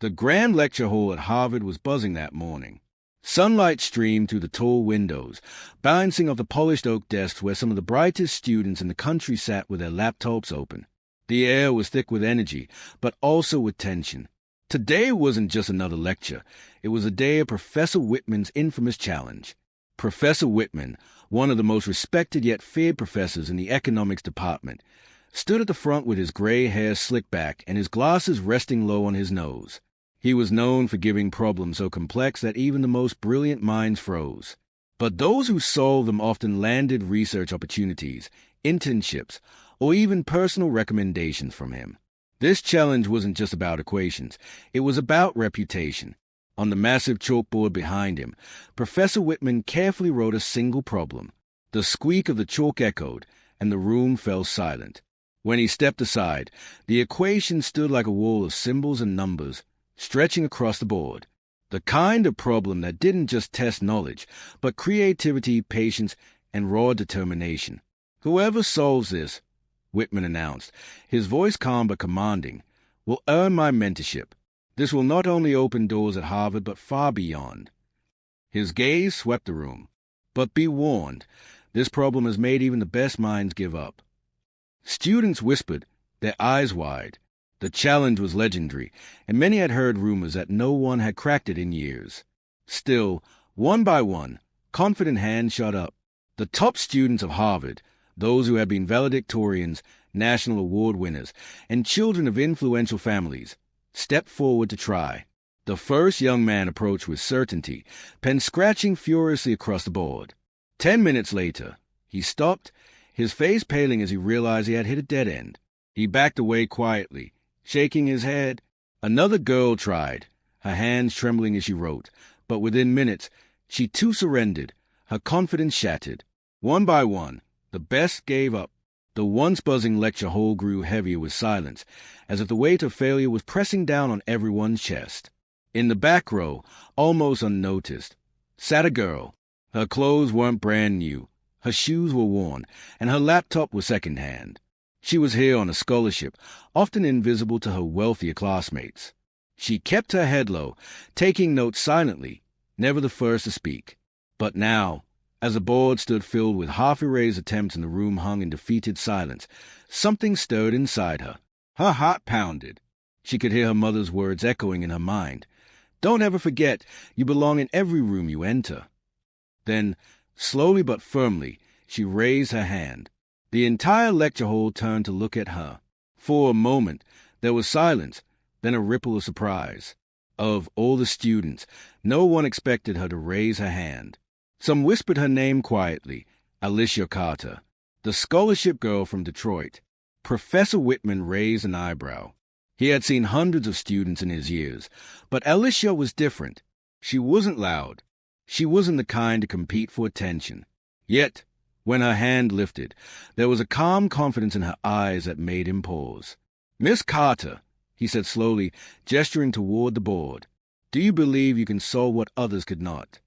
The grand lecture hall at Harvard was buzzing that morning. Sunlight streamed through the tall windows, bouncing off the polished oak desks where some of the brightest students in the country sat with their laptops open. The air was thick with energy, but also with tension. Today wasn't just another lecture. It was a day of Professor Whitman's infamous challenge. Professor Whitman, one of the most respected yet feared professors in the economics department, stood at the front with his gray hair slicked back and his glasses resting low on his nose. He was known for giving problems so complex that even the most brilliant minds froze. But those who solved them often landed research opportunities, internships, or even personal recommendations from him. This challenge wasn't just about equations. It was about reputation. On the massive chalkboard behind him, Professor Whitman carefully wrote a single problem. The squeak of the chalk echoed, and the room fell silent. When he stepped aside, the equation stood like a wall of symbols and numbers, stretching across the board. The kind of problem that didn't just test knowledge, but creativity, patience, and raw determination. "Whoever solves this," Whitman announced, his voice calm but commanding, "will earn my mentorship. This will not only open doors at Harvard, but far beyond." His gaze swept the room. But be warned, this problem has made even the best minds give up. Students whispered, their eyes wide. The challenge was legendary, and many had heard rumors that no one had cracked it in years. Still, one by one, confident hands shot up. The top students of Harvard, those who had been valedictorians, national award winners, and children of influential families, stepped forward to try. The first young man approached with certainty, pen scratching furiously across the board. 10 minutes later, he stopped, his face paling as he realized he had hit a dead end. He backed away quietly, shaking his head. Another girl tried, her hands trembling as she wrote, but within minutes, she too surrendered, her confidence shattered. One by one, the best gave up. The once buzzing lecture hall grew heavier with silence, as if the weight of failure was pressing down on everyone's chest. In the back row, almost unnoticed, sat a girl. Her clothes weren't brand new, her shoes were worn, and her laptop was second-hand. She was here on a scholarship, often invisible to her wealthier classmates. She kept her head low, taking notes silently, never the first to speak. But now, as the board stood filled with half-erased attempts and the room hung in defeated silence, something stirred inside her. Her heart pounded. She could hear her mother's words echoing in her mind. "Don't ever forget, you belong in every room you enter." Then, slowly but firmly, she raised her hand. The entire lecture hall turned to look at her. For a moment, there was silence, then a ripple of surprise. Of all the students, no one expected her to raise her hand. Some whispered her name quietly, Alicia Carter, the scholarship girl from Detroit. Professor Whitman raised an eyebrow. He had seen hundreds of students in his years, but Alicia was different. She wasn't loud. She wasn't the kind to compete for attention. Yet, when her hand lifted, there was a calm confidence in her eyes that made him pause. "Miss Carter," he said slowly, gesturing toward the board, "do you believe you can solve what others could not?"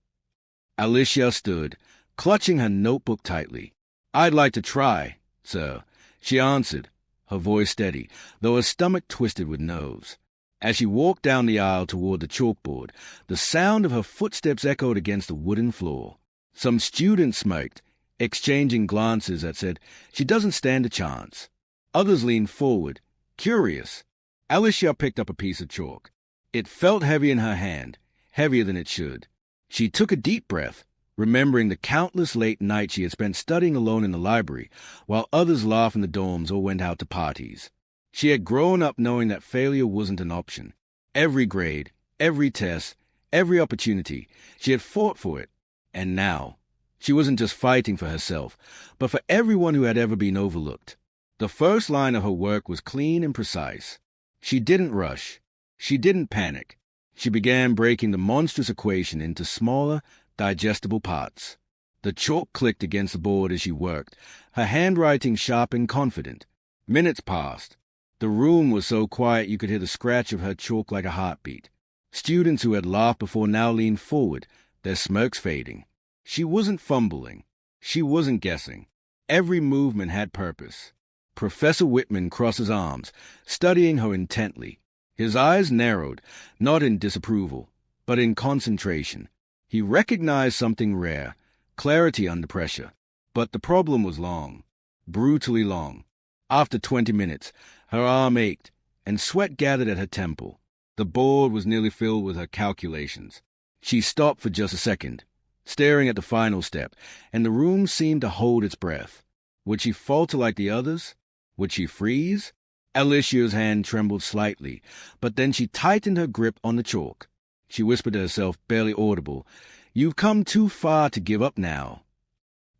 Alicia stood, clutching her notebook tightly. "I'd like to try, sir," she answered, her voice steady, though her stomach twisted with nerves. As she walked down the aisle toward the chalkboard, the sound of her footsteps echoed against the wooden floor. Some students smirked, exchanging glances that said, "She doesn't stand a chance." Others leaned forward, curious. Alicia picked up a piece of chalk. It felt heavy in her hand, heavier than it should. She took a deep breath, remembering the countless late nights she had spent studying alone in the library, while others laughed in the dorms or went out to parties. She had grown up knowing that failure wasn't an option. Every grade, every test, every opportunity, she had fought for it. And now, she wasn't just fighting for herself, but for everyone who had ever been overlooked. The first line of her work was clean and precise. She didn't rush. She didn't panic. She began breaking the monstrous equation into smaller, digestible parts. The chalk clicked against the board as she worked, her handwriting sharp and confident. Minutes passed. The room was so quiet you could hear the scratch of her chalk like a heartbeat. Students who had laughed before now leaned forward, their smirks fading. She wasn't fumbling. She wasn't guessing. Every movement had purpose. Professor Whitman crossed his arms, studying her intently. His eyes narrowed, not in disapproval, but in concentration. He recognized something rare, clarity under pressure. But the problem was long, brutally long. After 20 minutes, her arm ached, and sweat gathered at her temple. The board was nearly filled with her calculations. She stopped for just a second, staring at the final step, and the room seemed to hold its breath. Would she falter like the others? Would she freeze? Alicia's hand trembled slightly, but then she tightened her grip on the chalk. She whispered to herself, barely audible, "You've come too far to give up now."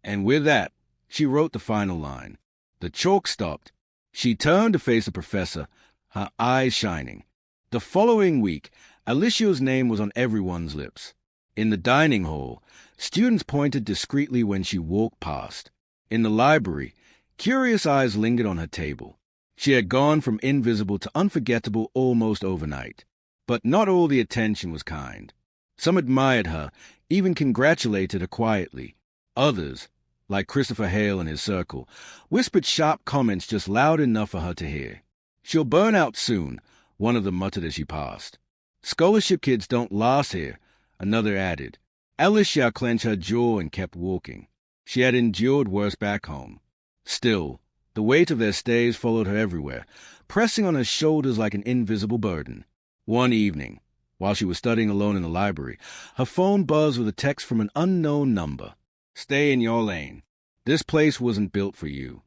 And with that, she wrote the final line. The chalk stopped. She turned to face the professor, her eyes shining. The following week, Alicia's name was on everyone's lips. In the dining hall, students pointed discreetly when she walked past. In the library, curious eyes lingered on her table. She had gone from invisible to unforgettable almost overnight. But not all the attention was kind. Some admired her, even congratulated her quietly. Others, like Christopher Hale and his circle, whispered sharp comments just loud enough for her to hear. "She'll burn out soon," one of them muttered as she passed. "Scholarship kids don't last here," another added. Alicia clenched her jaw and kept walking. She had endured worse back home. Still, the weight of their stays followed her everywhere, pressing on her shoulders like an invisible burden. One evening, while she was studying alone in the library, her phone buzzed with a text from an unknown number. "Stay in your lane. This place wasn't built for you."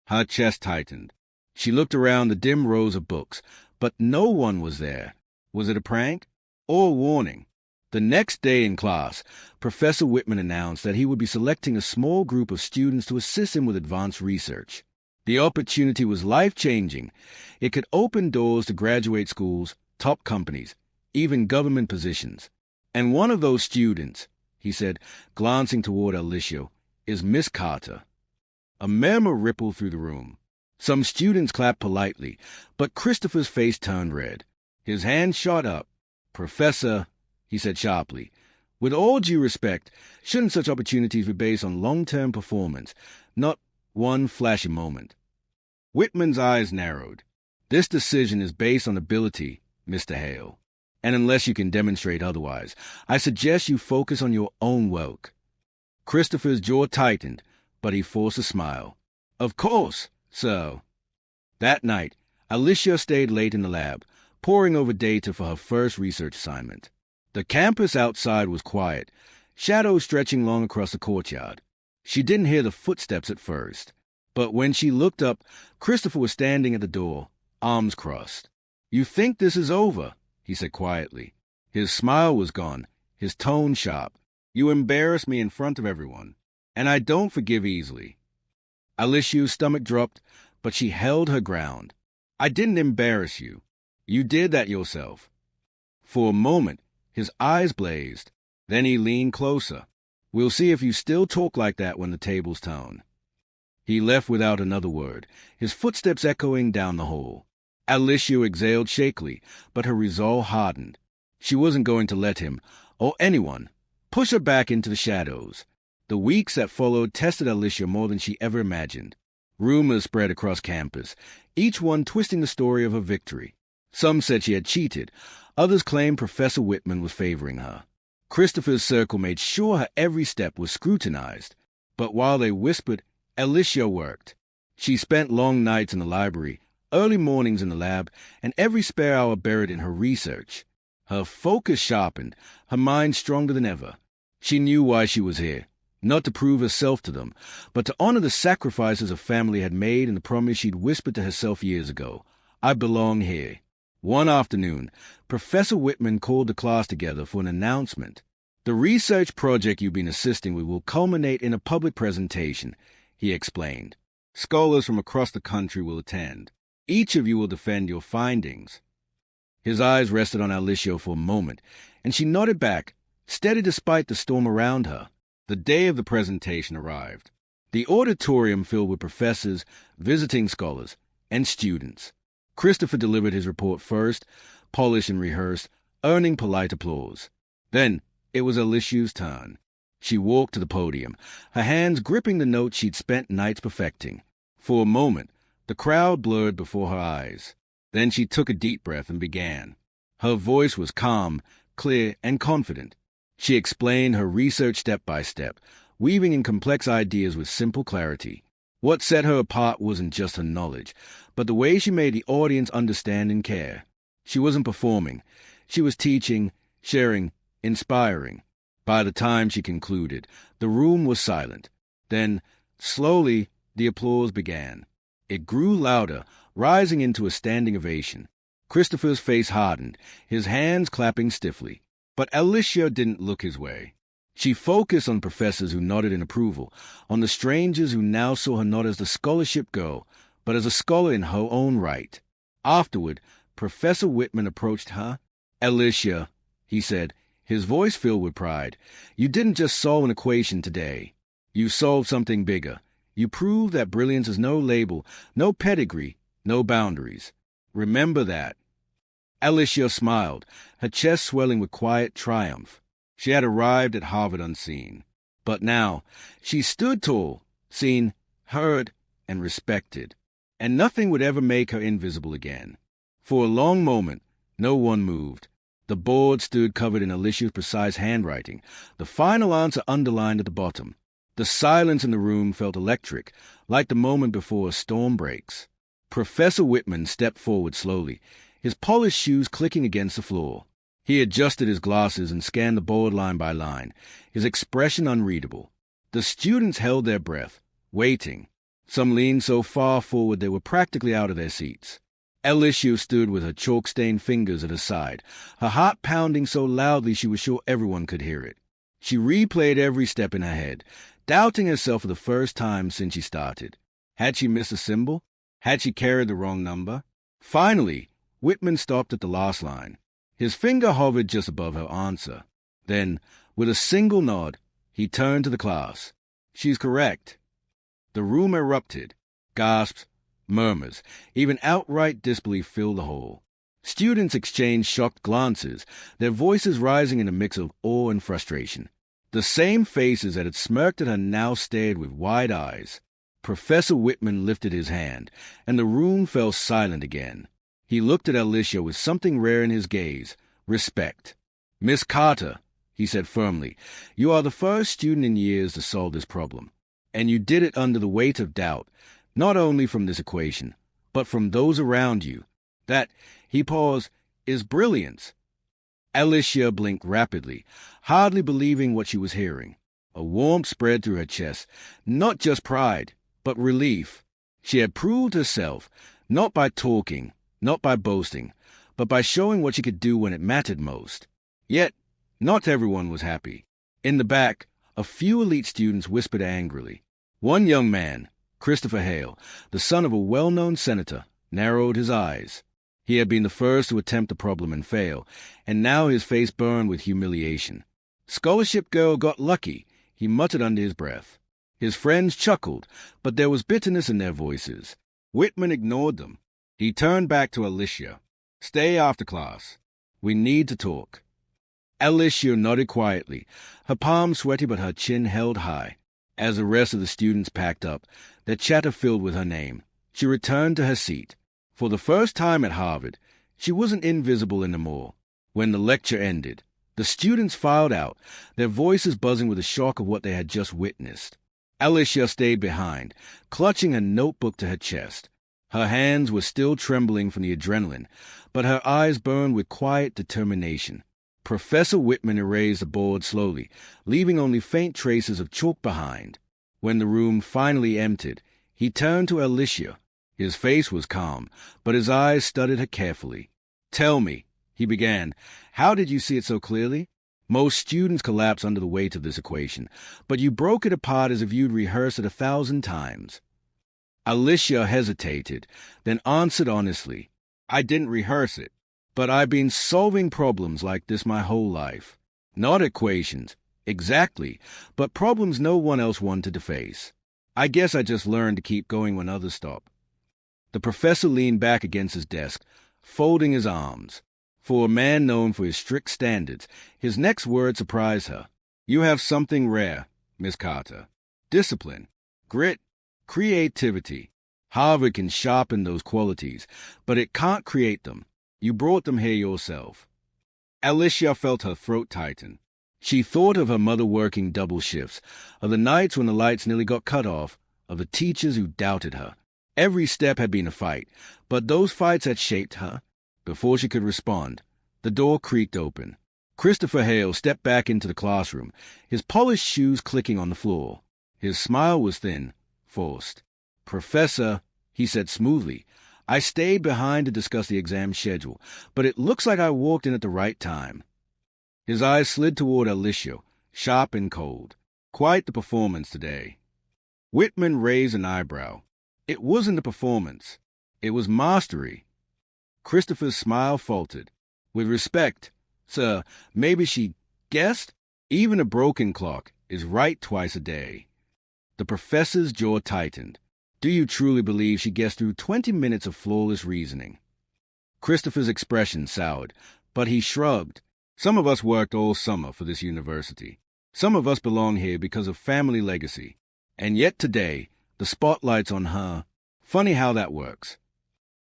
Her chest tightened. She looked around the dim rows of books, but no one was there. Was it a prank? Or a warning? The next day in class, Professor Whitman announced that he would be selecting a small group of students to assist him with advanced research. The opportunity was life-changing. It could open doors to graduate schools, top companies, even government positions. "And one of those students," he said, glancing toward Alicia, "is Miss Carter." A murmur rippled through the room. Some students clapped politely, but Christopher's face turned red. His hand shot up. "Professor," he said sharply, "with all due respect, shouldn't such opportunities be based on long-term performance, not one flashy moment?" Whitman's eyes narrowed. "This decision is based on ability, Mr. Hale. And unless you can demonstrate otherwise, I suggest you focus on your own work." Christopher's jaw tightened, but he forced a smile. "Of course, sir." That night, Alicia stayed late in the lab, poring over data for her first research assignment. The campus outside was quiet, shadows stretching long across the courtyard. She didn't hear the footsteps at first, but when she looked up, Christopher was standing at the door, arms crossed. "You think this is over?" he said quietly. His smile was gone, his tone sharp. "You embarrassed me in front of everyone, and I don't forgive easily." Alicia's stomach dropped, but she held her ground. "I didn't embarrass you. You did that yourself." For a moment, his eyes blazed. Then he leaned closer. "We'll see if you still talk like that when the tables turn." He left without another word, his footsteps echoing down the hall. Alicia exhaled shakily, but her resolve hardened. She wasn't going to let him, or anyone, push her back into the shadows. The weeks that followed tested Alicia more than she ever imagined. Rumors spread across campus, each one twisting the story of her victory. Some said she had cheated. Others claimed Professor Whitman was favoring her. Christopher's circle made sure her every step was scrutinized. But while they whispered, Alicia worked. She spent long nights in the library, early mornings in the lab, and every spare hour buried in her research. Her focus sharpened, her mind stronger than ever. She knew why she was here, not to prove herself to them, but to honor the sacrifices her family had made and the promise she'd whispered to herself years ago. "I belong here." One afternoon, Professor Whitman called the class together for an announcement. "The research project you've been assisting with will culminate in a public presentation," he explained. "Scholars from across the country will attend. Each of you will defend your findings." His eyes rested on Alicia for a moment, and she nodded back, steady despite the storm around her. The day of the presentation arrived. The auditorium filled with professors, visiting scholars, and students. Christopher delivered his report first, polished and rehearsed, earning polite applause. Then it was Alicia's turn. She walked to the podium, her hands gripping the notes she'd spent nights perfecting. For a moment, the crowd blurred before her eyes. Then she took a deep breath and began. Her voice was calm, clear, and confident. She explained her research step by step, weaving in complex ideas with simple clarity. What set her apart wasn't just her knowledge, but the way she made the audience understand and care. She wasn't performing. She was teaching, sharing, inspiring. By the time she concluded, the room was silent. Then, slowly, the applause began. It grew louder, rising into a standing ovation. Christopher's face hardened, his hands clapping stiffly. But Alicia didn't look his way. She focused on professors who nodded in approval, on the strangers who now saw her not as the scholarship girl, but as a scholar in her own right. Afterward, Professor Whitman approached her. "Alicia," he said, his voice filled with pride, "you didn't just solve an equation today. You solved something bigger. You proved that brilliance is no label, no pedigree, no boundaries. Remember that." Alicia smiled, her chest swelling with quiet triumph. She had arrived at Harvard unseen. But now, she stood tall, seen, heard, and respected. And nothing would ever make her invisible again. For a long moment, no one moved. The board stood covered in Alicia's precise handwriting, the final answer underlined at the bottom. The silence in the room felt electric, like the moment before a storm breaks. Professor Whitman stepped forward slowly, his polished shoes clicking against the floor. He adjusted his glasses and scanned the board line by line, his expression unreadable. The students held their breath, waiting. Some leaned so far forward they were practically out of their seats. Alicia stood with her chalk-stained fingers at her side, her heart pounding so loudly she was sure everyone could hear it. She replayed every step in her head, doubting herself for the first time since she started. Had she missed a symbol? Had she carried the wrong number? Finally, Whitman stopped at the last line. His finger hovered just above her answer. Then, with a single nod, he turned to the class. "She's correct." The room erupted. Gasps, murmurs, even outright disbelief filled the hall. Students exchanged shocked glances, their voices rising in a mix of awe and frustration. The same faces that had smirked at her now stared with wide eyes. Professor Whitman lifted his hand, and the room fell silent again. He looked at Alicia with something rare in his gaze, respect. "Miss Carter," he said firmly, "you are the first student in years to solve this problem. And you did it under the weight of doubt, not only from this equation, but from those around you. That," he paused, "is brilliance." Alicia blinked rapidly, hardly believing what she was hearing. A warmth spread through her chest, not just pride, but relief. She had proved herself, not by talking, not by boasting, but by showing what she could do when it mattered most. Yet, not everyone was happy. In the back, a few elite students whispered angrily. One young man, Christopher Hale, the son of a well-known senator, narrowed his eyes. He had been the first to attempt the problem and fail, and now his face burned with humiliation. "Scholarship girl got lucky," he muttered under his breath. His friends chuckled, but there was bitterness in their voices. Whitman ignored them. He turned back to Alicia. "Stay after class. We need to talk." Alicia nodded quietly, her palms sweaty but her chin held high. As the rest of the students packed up, their chatter filled with her name, she returned to her seat. For the first time at Harvard, she wasn't invisible anymore. When the lecture ended, the students filed out, their voices buzzing with the shock of what they had just witnessed. Alicia stayed behind, clutching a notebook to her chest. Her hands were still trembling from the adrenaline, but her eyes burned with quiet determination. Professor Whitman erased the board slowly, leaving only faint traces of chalk behind. When the room finally emptied, he turned to Alicia. His face was calm, but his eyes studied her carefully. "Tell me," he began, "how did you see it so clearly? Most students collapse under the weight of this equation, but you broke it apart as if you'd rehearsed it 1,000 times. Alicia hesitated, then answered honestly, "I didn't rehearse it, but I've been solving problems like this my whole life. Not equations, exactly, but problems no one else wanted to face. I guess I just learned to keep going when others stop." The professor leaned back against his desk, folding his arms. For a man known for his strict standards, his next word surprised her. "You have something rare, Miss Carter. Discipline, grit, creativity. Harvard can sharpen those qualities, but it can't create them. You brought them here yourself. Alicia felt her throat tighten. She thought of her mother working double shifts, of the nights when the lights nearly got cut off, of the teachers who doubted her. Every step had been a fight, but those fights had shaped her. Before she could respond, the door creaked open. Christopher Hale stepped back into the classroom, his polished shoes clicking on the floor. His smile was thin, forced. "Professor," he said smoothly, "I stayed behind to discuss the exam schedule, but it looks like I walked in at the right time." His eyes slid toward Alicia, sharp and cold. Quite the performance today. Whitman raised an eyebrow. It wasn't a performance. It was mastery. Christopher's smile faltered. "With respect, sir, maybe she guessed? Even a broken clock is right twice a day." The professor's jaw tightened. "Do you truly believe she guessed through 20 minutes of flawless reasoning?" Christopher's expression soured, but he shrugged. "Some of us worked all summer for this university. Some of us belong here because of family legacy. And yet today, the spotlight's on her. Funny how that works."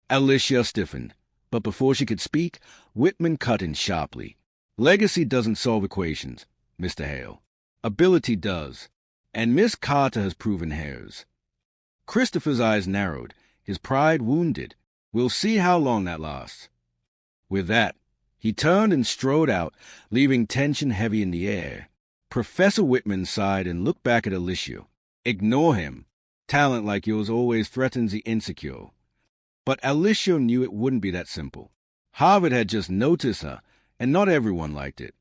Alicia stiffened, but before she could speak, Whitman cut in sharply. "Legacy doesn't solve equations, Mr. Hale. Ability does, and Miss Carter has proven hers." Christopher's eyes narrowed, his pride wounded. "We'll see how long that lasts." With that, he turned and strode out, leaving tension heavy in the air. Professor Whitman sighed and looked back at Alicia. "Ignore him. Talent like yours always threatens the insecure." But Alicia knew it wouldn't be that simple. Harvard had just noticed her, and not everyone liked it.